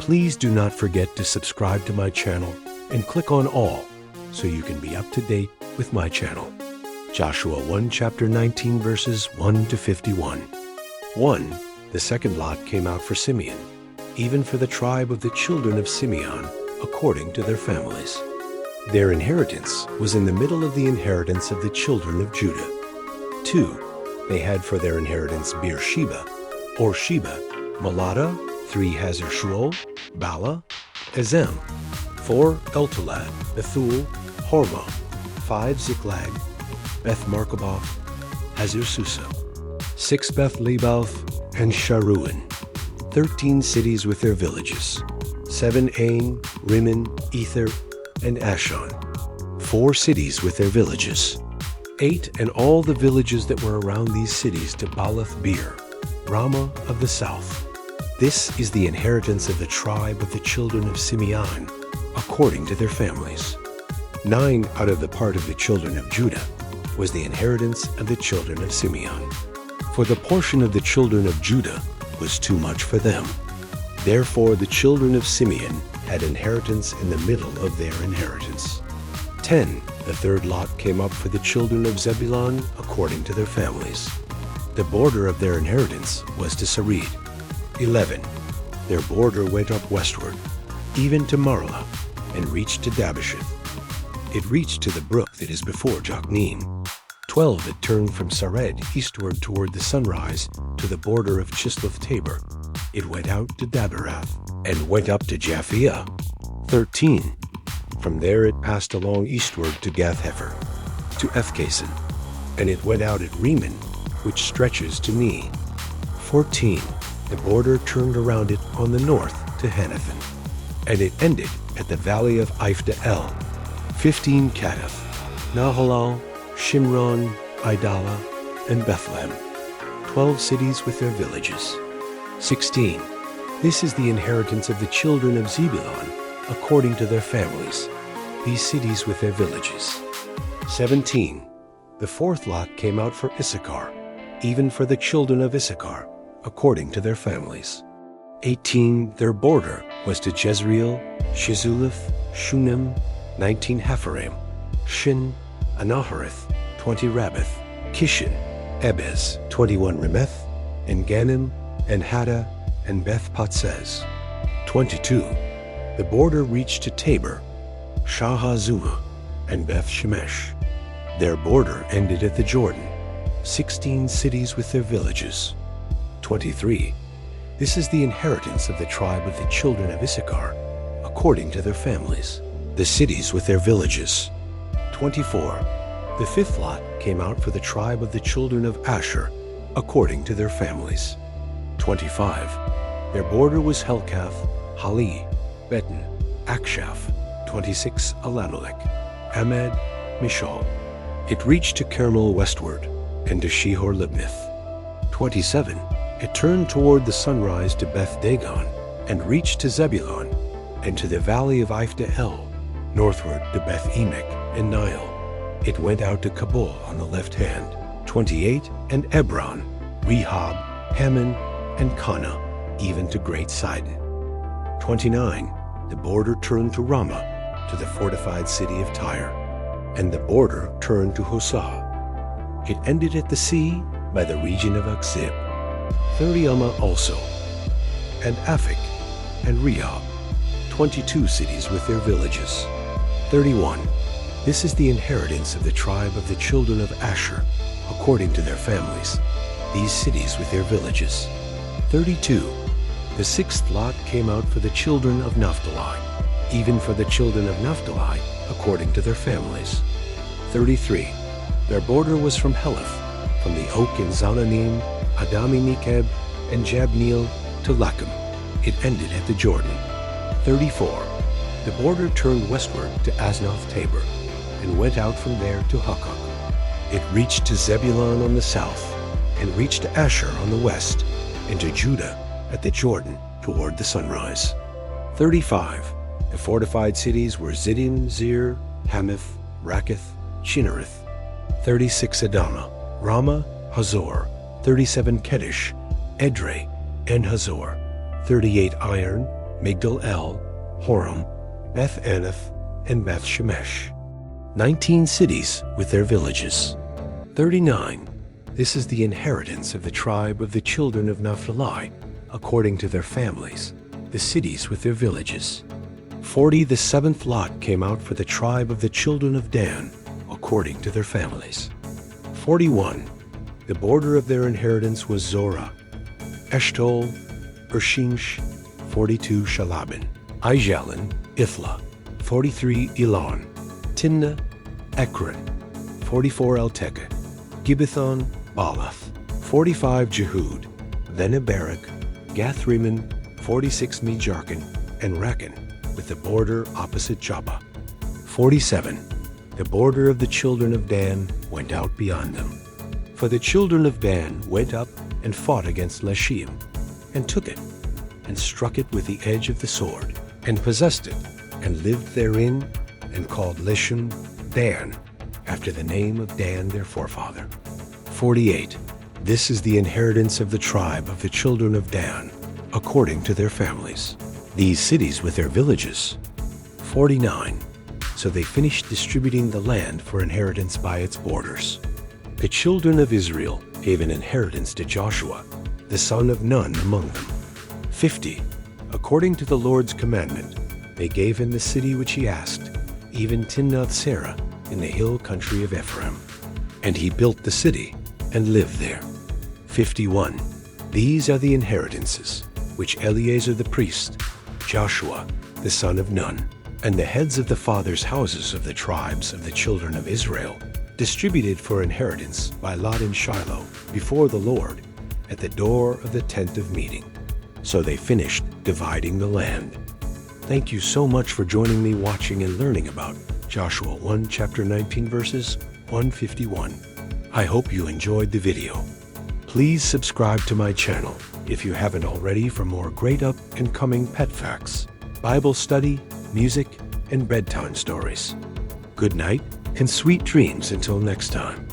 Please do not forget to subscribe to my channel and click on all so you can be up to date with my channel. Joshua 1 chapter 19 verses 1 to 51. 1. The second lot came out for Simeon, even for the tribe of the children of Simeon, according to their families. Their inheritance was in the middle of the inheritance of the children of Judah. 2. They had for their inheritance Beersheba, or Sheba, Malada, 3 Hazar-Shual, Bala, Ezem, 4 Eltolad, Bethul, Hormah, 5 Ziklag, Beth-Markaboth, Hazar-Susa, 6 Beth-Lebaoth, and Sharuin, 13 cities with their villages, 7 Ain, Rimmon, Ether, and Ashon, 4 cities with their villages, 8 and all the villages that were around these cities to Baalath-beer, Ramah of the south. This is the inheritance of the tribe of the children of Simeon, according to their families. 9 out of the part of the children of Judah was the inheritance of the children of Simeon. For the portion of the children of Judah was too much for them. Therefore the children of Simeon had inheritance in the middle of their inheritance. 10. The third lot came up for the children of Zebulun according to their families. The border of their inheritance was to Sarid. 11. Their border went up westward, even to Marlah, and reached to Dabasheth. It reached to the brook that is before Jokneam. 12. It turned from Sared eastward toward the sunrise to the border of Chisloth-Tabor. It went out to Daberath, and went up to Japhia. 13. From there it passed along eastward to Gath-Hefer, to Ethkason, and it went out at Rimmon, which stretches to Ne. 14. The border turned around it on the north to Hanathan, and it ended at the valley of Iphda'el. 15. Katath, Nahalal, Shimron, Idala, and Bethlehem, 12 cities with their villages. 16. This is the inheritance of the children of Zebulun, according to their families, these cities with their villages. 17. The fourth lot came out for Issachar, even for the children of Issachar, according to their families. 18. Their border was to Jezreel, Shizuleth, Shunem, 19 Hapharim, Shin, Anahareth, 20 Rabbath, Kishin, Ebez, 21 Remeth, and Ganim, and Haddah, and Beth-Patzez. 22. The border reached to Tabor, Shahazuma, and Beth-Shemesh. Their border ended at the Jordan, 16 cities with their villages. 23. This is the inheritance of the tribe of the children of Issachar, according to their families, the cities with their villages. 24. The fifth lot came out for the tribe of the children of Asher, according to their families. 25. Their border was Helkath, Hali, Beton, Akshaph, 26 Alamelech, Amad, Mishal. It reached to Carmel westward, and to Shihor-Libnath. 27. It turned toward the sunrise to Beth-Dagon, and reached to Zebulun, and to the valley of Iphda'el, northward to Beth-Emek and Nile. It went out to Kabul on the left hand. 28. And Ebron, Rehob, Hammon, and Kana, even to Great Sidon. 29. The border turned to Ramah, to the fortified city of Tyre, and the border turned to Hosah. It ended at the sea by the region of Akzib. 30 Ummah also, and Aphek, and Rehob, 22 cities with their villages. 31. This is the inheritance of the tribe of the children of Asher, according to their families, these cities with their villages. 32. The sixth lot came out for the children of Naphtali, even for the children of Naphtali, according to their families. 33. Their border was from Heleth, from the oak in Zananim, Adami-Nekeb, and Jabneel to Lachem. It ended at the Jordan. 34. The border turned westward to Aznoth-Tabor, and went out from there to Hukkok. It reached to Zebulun on the south, and reached to Asher on the west, and to Judah at the Jordan toward the sunrise. 35. The fortified cities were Ziddim, Zir, Hamath, Rakkath, Chinnereth. 36 Adamah, Ramah, Hazor. 37 Kedesh, Edrei, and Hazor. 38 Iron, Migdal El, Horem, Beth Anath, and Beth Shemesh. 19 cities with their villages. 39. This is the inheritance of the tribe of the children of Naphtali, according to their families, the cities with their villages. 40. The seventh lot came out for the tribe of the children of Dan, according to their families. 41. The border of their inheritance was Zorah, Eshtaol, Ershinsh, 42 Shalabin, Aijalon, Ithla, 43 Elon, Timnah, Ekron, 44 Eltekeh, Gibbethon, Baalath, 45 Jehud, then Abarak, Gathrimmon, 46 Mejarkan, and Rakan, with the border opposite Joppa. 47. The border of the children of Dan went out beyond them. For the children of Dan went up and fought against Lesheim, and took it, and struck it with the edge of the sword, and possessed it, and lived therein, and called Leshem Dan, after the name of Dan their forefather. 48. This is the inheritance of the tribe of the children of Dan, according to their families, these cities with their villages. 49. So they finished distributing the land for inheritance by its borders. The children of Israel gave an inheritance to Joshua, the son of Nun among them. 50. According to the Lord's commandment, they gave him the city which he asked, even Timnath-Serah in the hill country of Ephraim. And he built the city and lived there. 51. These are the inheritances which Eleazar the priest, Joshua the son of Nun, and the heads of the fathers' houses of the tribes of the children of Israel distributed for inheritance by lot in Shiloh before the Lord at the door of the tent of meeting. So they finished dividing the land. Thank you so much for joining me watching and learning about Joshua 1 chapter 19 verses 151. I hope you enjoyed the video. Please subscribe to my channel if you haven't already for more great up and coming pet facts, Bible study, music, and bedtime stories. Good night and sweet dreams until next time.